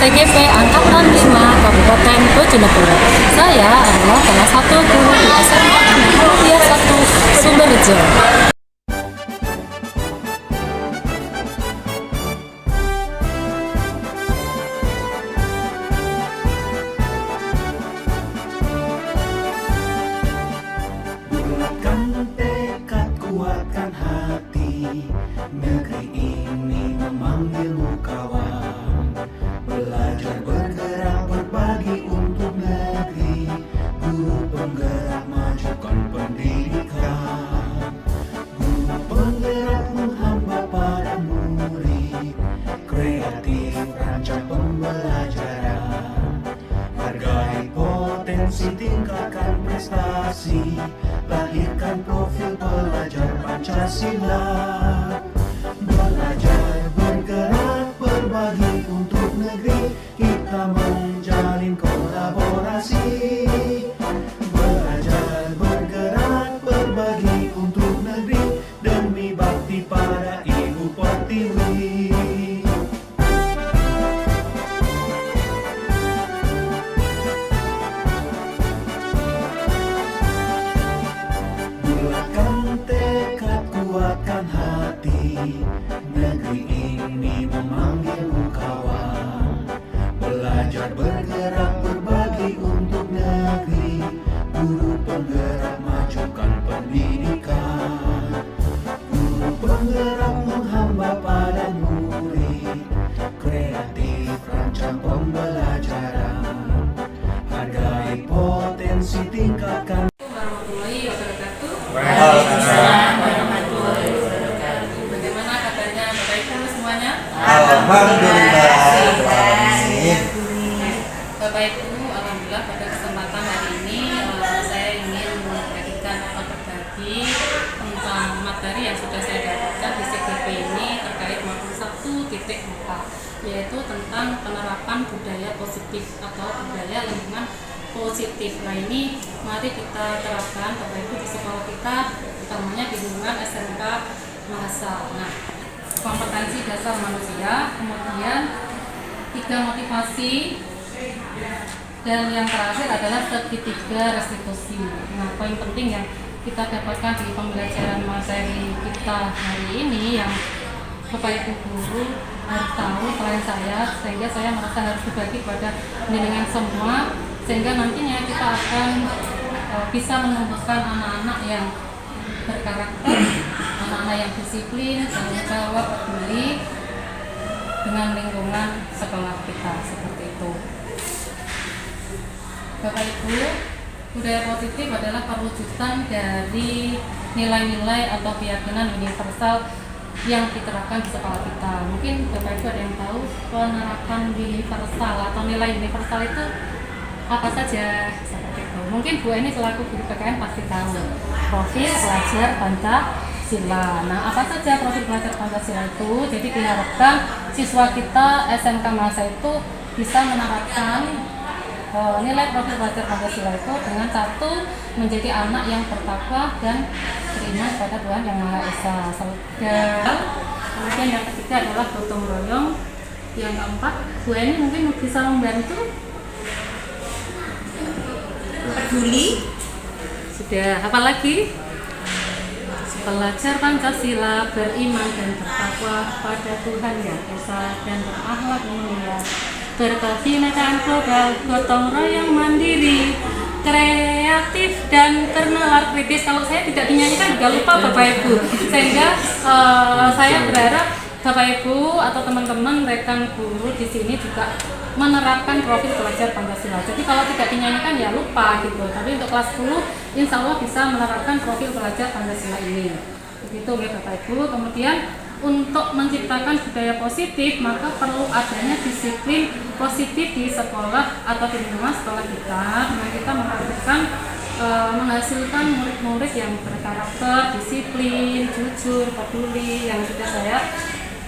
PGP Angkatan 5 Kabupaten Bojonegoro. Saya adalah salah satu guru di SMA Muhammadiyah 1 Sumberjo. Bulatkan tekad, kuatkan hati, negeri ini memanggilmu kawan. Belajar, bergerak, berbagi untuk negeri, guru penggerak majukan pendidikan. Guru penggerak menghamba pada murid, kreatif rancang pembelajaran. Hargai potensi, tingkatkan prestasi, lahirkan profil pelajar Pancasila. Belajar, bergerak, berbagi untuk negeri, kita menjalin kolaborasi. Belajar, bergerak, berbagi untuk negeri, demi bakti pada Ibu Pertiwi. Bulatkan tekad, kuatkan hati, negeri ini memanggilmu kawan. Belajar, bergerak, berbagi untuk negeri, guru penggerak majukan pendidikan. Guru penggerak menghamba pada murid, kreatif rancang pembelajaran. Hargai potensi, tingkatkan. Warahmatullahi wabarakatuh. Waalaikumsalam warahmatullahi wabarakatuh. Bagaimana kabarnya Bapak Ibu semuanya? Alhamdulillah. Bapak Ibu, alhamdulillah pada kesempatan hari ini saya ingin membagikan atau berbagi tentang materi yang sudah saya dapatkan di CGP ini terkait modul 1.4, yaitu tentang penerapan budaya positif atau budaya lingkungan positif. Nah, ini mari kita terapkan Bapak Ibu di sekolah kita, utamanya di lingkungan SMK Mahasiswa. Nah, kompetensi dasar manusia, kemudian 3 motivasi, dan yang terakhir adalah segitiga restitusi. Nah, poin penting yang kita dapatkan di pembelajaran materi kita hari ini yang Bapak Ibu guru harus tahu selain saya, sehingga saya merasa harus berbagi kepada dengan semua, sehingga nantinya kita akan bisa menumbuhkan anak-anak yang berkarakter, anak-anak yang disiplin, tanggung jawab, peduli dengan lingkungan sekolah kita, seperti itu. Bapak Ibu, budaya positif adalah perwujudan dari nilai-nilai atau keyakinan universal yang diterapkan di sekolah kita. Mungkin Bapak Ibu ada yang tahu penerapan universal atau nilai universal itu apa saja, seperti itu. Mungkin Bu ini selaku guru PKN pasti tahu. Profil pelajar Pancasila. Nah, apa saja profil pelajar Pancasila itu? Jadi diharapkan siswa kita SMK Mahasiswa itu bisa menerapkan nilai profil pelajar Pancasila itu dengan satu, menjadi anak yang bertakwa dan beriman pada Tuhan Yang Maha Esa. Kemudian yang ketiga adalah gotong royong. Yang keempat, Bu Eni mungkin bisa membantu. Peduli. Sudah, apa lagi? Belajar Pancasila, beriman dan bertakwa pada Tuhan Yang Esa dan berakhlak mulia, berkebinekaan global, gotong royong mandiri, kreatif dan bernalar kritis. Kalau saya tidak dinyanyikan juga lupa Bapak Ibu, sehingga saya berharap Bapak Ibu atau teman-teman rekan guru di sini juga menerapkan profil pelajar Pancasila. Jadi kalau tidak dinyanyikan ya lupa gitu. Tapi untuk kelas 10 insya Allah bisa menerapkan profil pelajar Pancasila ini. Begitu ya Bapak Ibu. Kemudian untuk menciptakan budaya positif maka perlu adanya disiplin positif di sekolah atau di lingkungan sekolah kita. Dengan kita menghasilkan murid-murid yang berkarakter, disiplin, jujur, peduli, yang sudah saya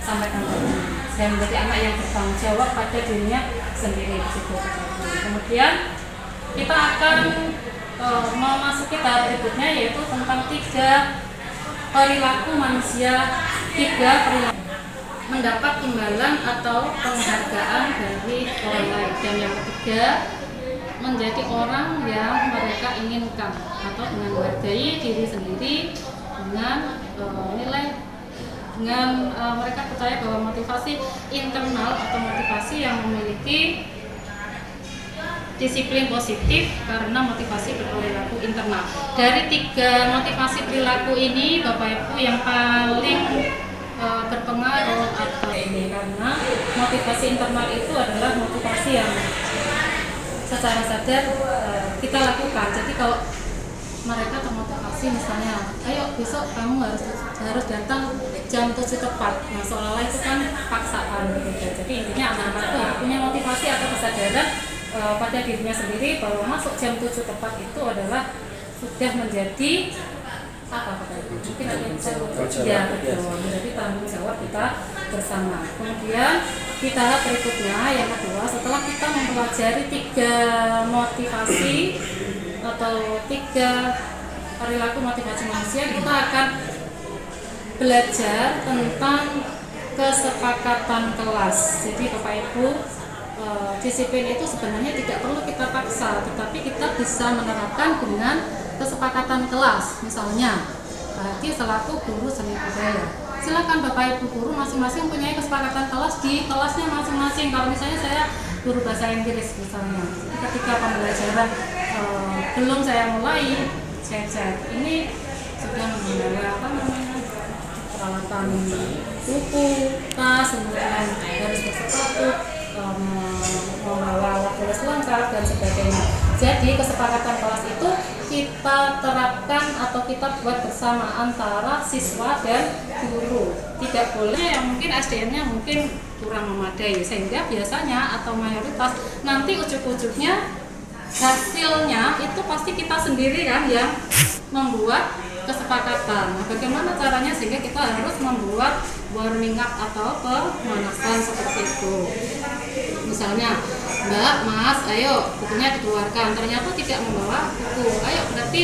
sampaikan tadi. Dan menjadi anak yang bertanggung jawab pada dirinya sendiri di situ. Kemudian kita akan memasuki tahap berikutnya, yaitu tentang 3 perilaku manusia, 3 perilaku. mendapat imbalan atau penghargaan dari orang lain. Dan yang ketiga, menjadi orang yang mereka inginkan atau dengan menghargai diri sendiri dengan nilai dengan mereka percaya bahwa motivasi internal atau motivasi yang memiliki disiplin positif karena motivasi berperilaku internal. Dari 3 motivasi perilaku ini, Bapak Ibu, yang paling berpengaruh atau ini karena motivasi internal itu adalah motivasi yang secara sadar kita lakukan. Jadi kalau mereka termotivasi misalnya, ayo besok kamu harus datang jam 7 tepat. Nah, seolah-olah itu kan paksaan gitu. Jadi intinya anak-anak itu harus punya motivasi atau kesadaran pada dirinya sendiri bahwa masuk jam 7 tepat itu adalah sudah menjadi apa itu? Mungkin ada yang bisa ya, betul. Menjadi tanggung jawab kita bersama. Kemudian di tahap berikutnya yang kedua, setelah kita mempelajari 3 motivasi atau 3 perilaku motivasi manusia, kita akan belajar tentang kesepakatan kelas. Jadi Bapak Ibu, disiplin itu sebenarnya tidak perlu kita paksa, tetapi kita bisa menerapkan dengan kesepakatan kelas. Misalnya, bagi selaku guru seni budaya, silakan Bapak Ibu guru masing-masing punya kesepakatan kelas di kelasnya masing-masing. Kalau misalnya saya guru bahasa Inggris misalnya, ketika pembelajaran belum saya mulai, saya cek ini sudah menggunakan apa namanya peralatan buku, tas, kemudian garis bersepatu, membawa alat tulis lengkap dan sebagainya. Jadi kesepakatan kelas itu kita terapkan atau kita buat bersama antara siswa dan guru. Tidak boleh yang mungkin SDM-nya mungkin kurang memadai, sehingga biasanya atau mayoritas nanti ujuk-ujuknya hasilnya itu pasti kita sendiri kan yang membuat kesepakatan. Nah, bagaimana caranya sehingga kita harus membuat warming up atau pemanasan seperti itu. Misalnya, Mbak, Mas, ayo bukunya dikeluarkan. Ternyata tidak membawa buku. Ayo berarti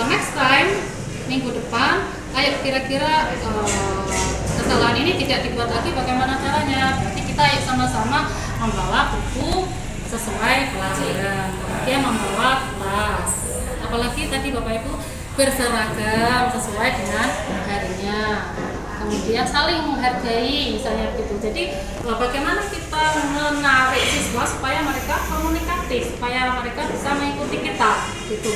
next time minggu depan, ayo kira-kira kesalahan ini tidak dibuat lagi. Bagaimana caranya? Berarti kita ayo sama-sama membawa buku sesuai pelajaran. Kemudian membawa tas. Apalagi tadi Bapak Ibu berseragam sesuai dengan harinya. Kemudian saling menghargai misalnya begitu. Jadi bagaimana kita menarik siswa supaya mereka komunikatif, supaya mereka bisa mengikuti kita gitu.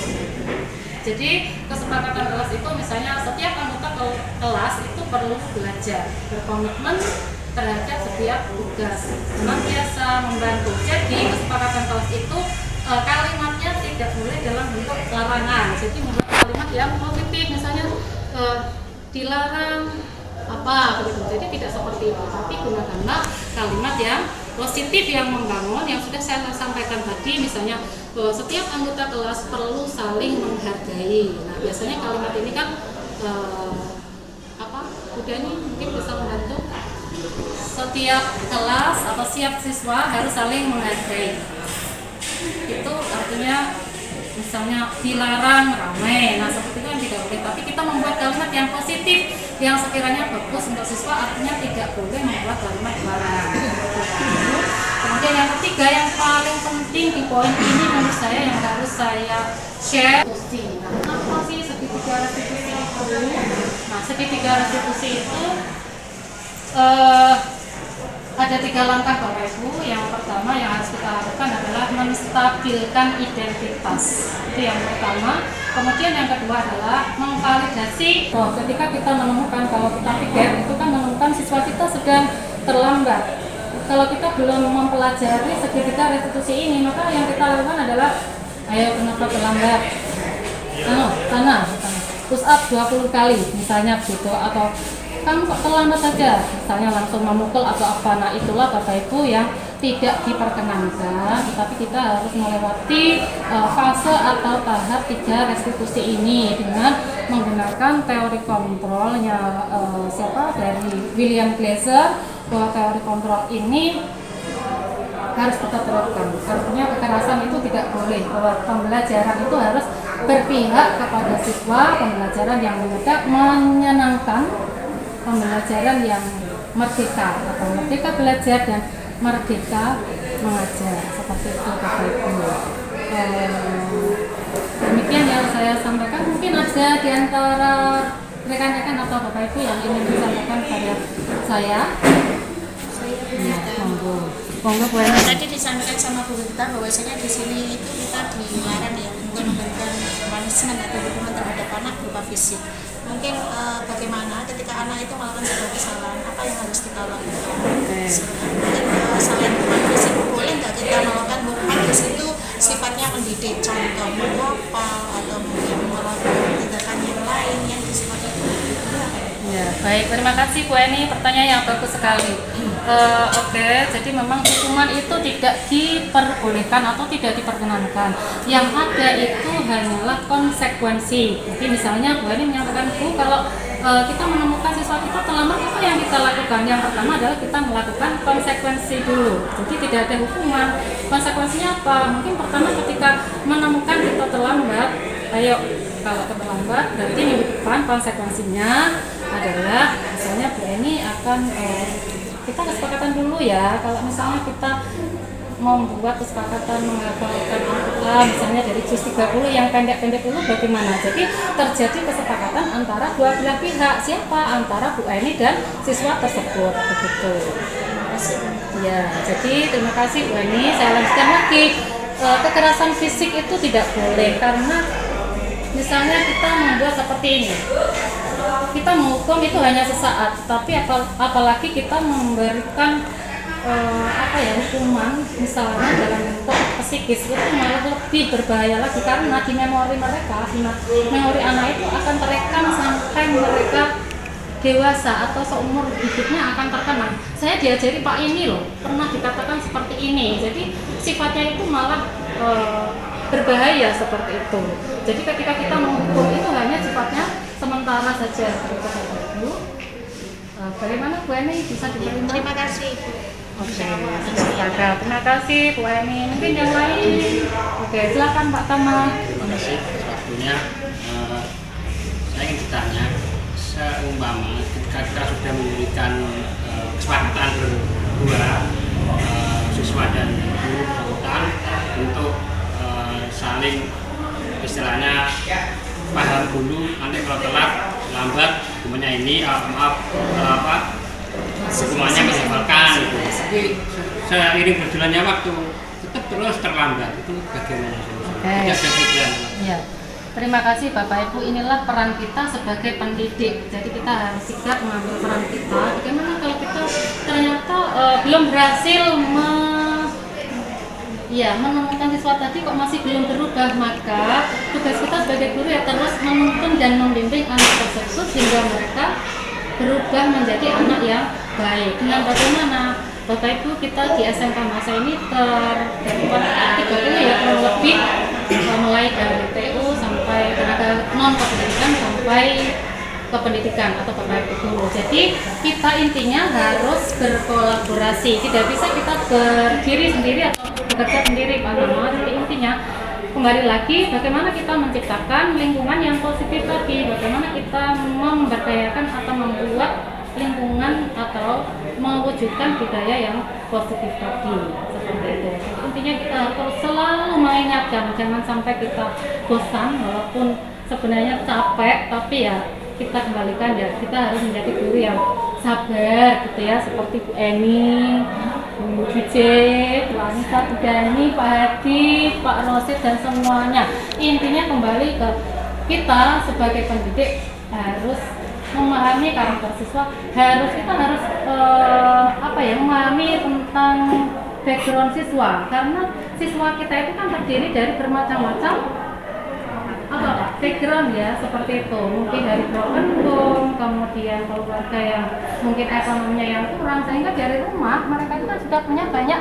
Jadi kesepakatan kelas itu misalnya setiap anggota kelas itu perlu belajar, berkomitmen terhadap setiap tugas, senantiasa membantu. Jadi kesepakatan kelas itu kalimatnya tidak boleh dalam bentuk larangan. Jadi membuat kalimat yang positif, misalnya dilarang apa begitu. Jadi tidak seperti itu, tapi gunakanlah kalimat yang positif yang membangun yang sudah saya sampaikan tadi. Misalnya setiap anggota kelas perlu saling menghargai. Nah, biasanya kalimat ini kan udah nih mungkin bisa membantu. Setiap kelas atau setiap siswa harus saling menghargai. Itu artinya misalnya dilarang ramai. Nah, seperti itu kan tidak boleh, tapi kita membuat kalimat yang positif yang sekiranya bagus untuk siswa, artinya tidak boleh membuat kalimat dilarang. Kemudian yang ketiga yang paling penting di poin ini menurut saya yang harus saya share, nah, apa sih segitiga restitusi itu? Nah, segitiga restitusi itu ada 3 langkah Bapak Ibu. Yang pertama yang harus kita lakukan adalah menstabilkan identitas. Itu yang pertama. Kemudian yang kedua adalah memvalidasi. Ketika kita menemukan, kalau kita pikir itu kan menemukan siswa kita sedang terlambat. Kalau kita belum mempelajari segitiga restitusi ini, maka yang kita lakukan adalah ayo kenapa terlambat? Sana push up 20 kali misalnya gitu, atau kamu kok terlambat saja, misalnya langsung memukul atau apa. Nah, itulah Bapak Ibu yang tidak diperkenankan, tetapi kita harus melewati fase atau tahap 3 restitusi ini dengan menggunakan teori kontrolnya dari William Glasser, bahwa teori kontrol ini harus tetap terapkan. Artinya kekerasan itu tidak boleh, bahwa pembelajaran itu harus berpihak kepada siswa, pembelajaran yang menyenangkan, pembelajaran yang merdeka atau merdeka belajar dan merdeka mengajar, seperti itu Bapak Ibu. Demikian yang saya sampaikan. Mungkin ada di antara rekan-rekan atau Bapak Ibu yang ingin disampaikan kepada saya. Monggo Bu Eni. Tadi disampaikan sama Bu Rita bahwasanya di sini itu kita dilarang ya untuk memberikan punishment atau hukuman terhadap anak berupa fisik. Mungkin bagaimana ketika anak itu melakukan sebuah kesalahan, apa yang harus kita lakukan? Mungkin selain hukuman fisik, boleh nggak kita melakukan hukuman di situ sifatnya mendidik, contoh mengapa atau mungkin melakukan tindakan yang lain yang sifatnya Ya, baik, terima kasih Bu Eni, pertanyaan yang bagus sekali. Oke, jadi memang hukuman itu tidak diperbolehkan atau tidak diperkenankan. Yang ada itu hanyalah konsekuensi. Jadi misalnya Bu Eni menyampaikan, Bu, kalau kita menemukan siswa kita terlambat, apa yang kita lakukan? Yang pertama adalah kita melakukan konsekuensi dulu. Jadi tidak ada hukuman. Konsekuensinya apa? Mungkin pertama ketika menemukan kita terlambat, ayo kalau terlambat berarti minggu depan konsekuensinya adalah misalnya Bu Eni akan kita kesepakatan dulu ya, kalau misalnya kita membuat kesepakatan menghafalkan Al-Quran misalnya dari juz 30 yang pendek-pendek dulu bagaimana. Jadi terjadi kesepakatan antara dua belah pihak, siapa? Antara Bu Eni dan siswa tersebut, begitu. Ya, jadi terima kasih Bu Eni. Saya lanjutkan lagi, kekerasan fisik itu tidak boleh karena misalnya kita membuat seperti ini, kita menghukum itu hanya sesaat, tapi apalagi kita memberikan hukuman misalnya dalam bentuk psikis, itu malah lebih berbahaya lagi karena di memori mereka, di memori anak itu akan terekam sampai mereka dewasa atau seumur hidupnya akan terkenang. Saya diajari Pak ini loh, pernah dikatakan seperti ini, jadi sifatnya itu malah berbahaya seperti itu. Jadi ketika kita menghukum itu hanya sifatnya sementara saja. Bagaimana Bu Eni, bisa diterima? Terima kasih Bu. Oke, terima kasih Bu Eni. Mungkin yang lain? Oke, silakan Pak Tama. Terima kasih atas waktunya. Saya ingin bertanya, seumpama ketika kita sudah memberikan kesepakatan berdua siswa dan guru bersangkutan untuk saling istilahnya paham dulu, nanti kalau telat lambat hukumannya ini hukumannya menyebalkan gitu. Tapi seiring berjalannya waktu tetap terus terlambat, itu bagaimana solusinya? Ya. Terima kasih Bapak Ibu, inilah peran kita sebagai pendidik. Jadi kita harus sigap mengambil peran kita. Bagaimana kalau kita ternyata belum berhasil menemukan siswa tadi kok masih belum berubah, maka tugas kita sebagai guru ya terus menuntun dan membimbing anak tersebut sehingga mereka berubah menjadi anak yang baik. Dengan bagaimana Bapak Ibu, kita di SMK Masa ini terdapat 30 ya kurang lebih, mulai dari TU sampai tenaga non kependidikan sampai kependidikan atau Bapak Ibu guru. Jadi kita intinya harus berkolaborasi, tidak bisa kita berdiri sendiri atau bekerja sendiri Pak Tama. Jadi intinya kembali lagi bagaimana kita menciptakan lingkungan yang positif tadi, bagaimana kita memberdayakan atau membuat lingkungan atau mewujudkan budaya yang positif tadi, seperti itu. Intinya kita harus selalu mengingatkan, jangan sampai kita bosan walaupun sebenarnya capek, tapi ya kita kembalikan ya, kita harus menjadi guru yang sabar gitu ya, seperti Bu Eni, Bu Juje, Bu Anissa, Bu Dani, Pak Hadi, Pak Rosid dan semuanya. Intinya kembali ke kita sebagai pendidik harus memahami karakter siswa, kita harus memahami tentang background siswa, karena siswa kita itu kan terdiri dari bermacam-macam background ya, seperti itu. Mungkin dari broken home, kemudian keluarga yang mungkin ekonominya yang kurang, sehingga dari rumah mereka itu kan sudah punya banyak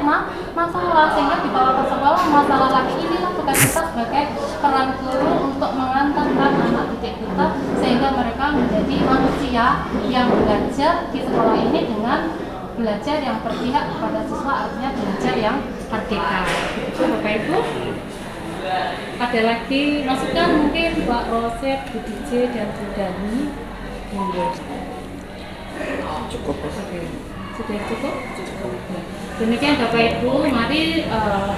masalah, sehingga dibawa ke sekolah masalah lagi. Inilah tugas kita sebagai peran guru untuk mengantarkan anak didik kita sehingga mereka menjadi manusia yang belajar di sekolah ini dengan belajar yang berpihak kepada siswa, artinya belajar yang merdeka. Itu Bapak Ibu. Ada lagi masukan mungkin Pak Roset, Bu DJ dan Bu Dani. Cukup. Oke. Sudah cukup? Demikian Bapak Ibu, mari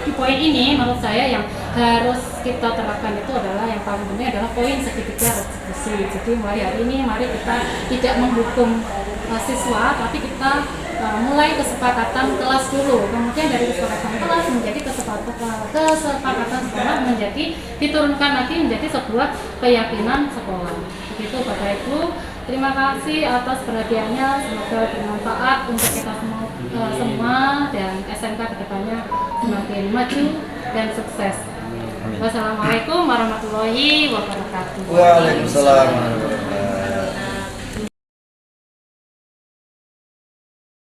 di poin ini menurut saya yang harus kita terapkan itu adalah yang paling penting adalah poin segitiga restitusi. Jadi mulai hari ini mari kita tidak menghukum siswa, tapi kita mulai kesepakatan kelas dulu. Kemudian dari kesepakatan kelas menjadi kesepakatan sekolah menjadi diturunkan lagi menjadi sebuah keyakinan sekolah. Begitu Bapak Ibu. Terima kasih atas perhatiannya, semoga bermanfaat untuk kita semua dan SMK kedepannya semakin maju dan sukses. Wassalamualaikum warahmatullahi wabarakatuh. Waalaikumsalam warahmatullahi wabarakatuh.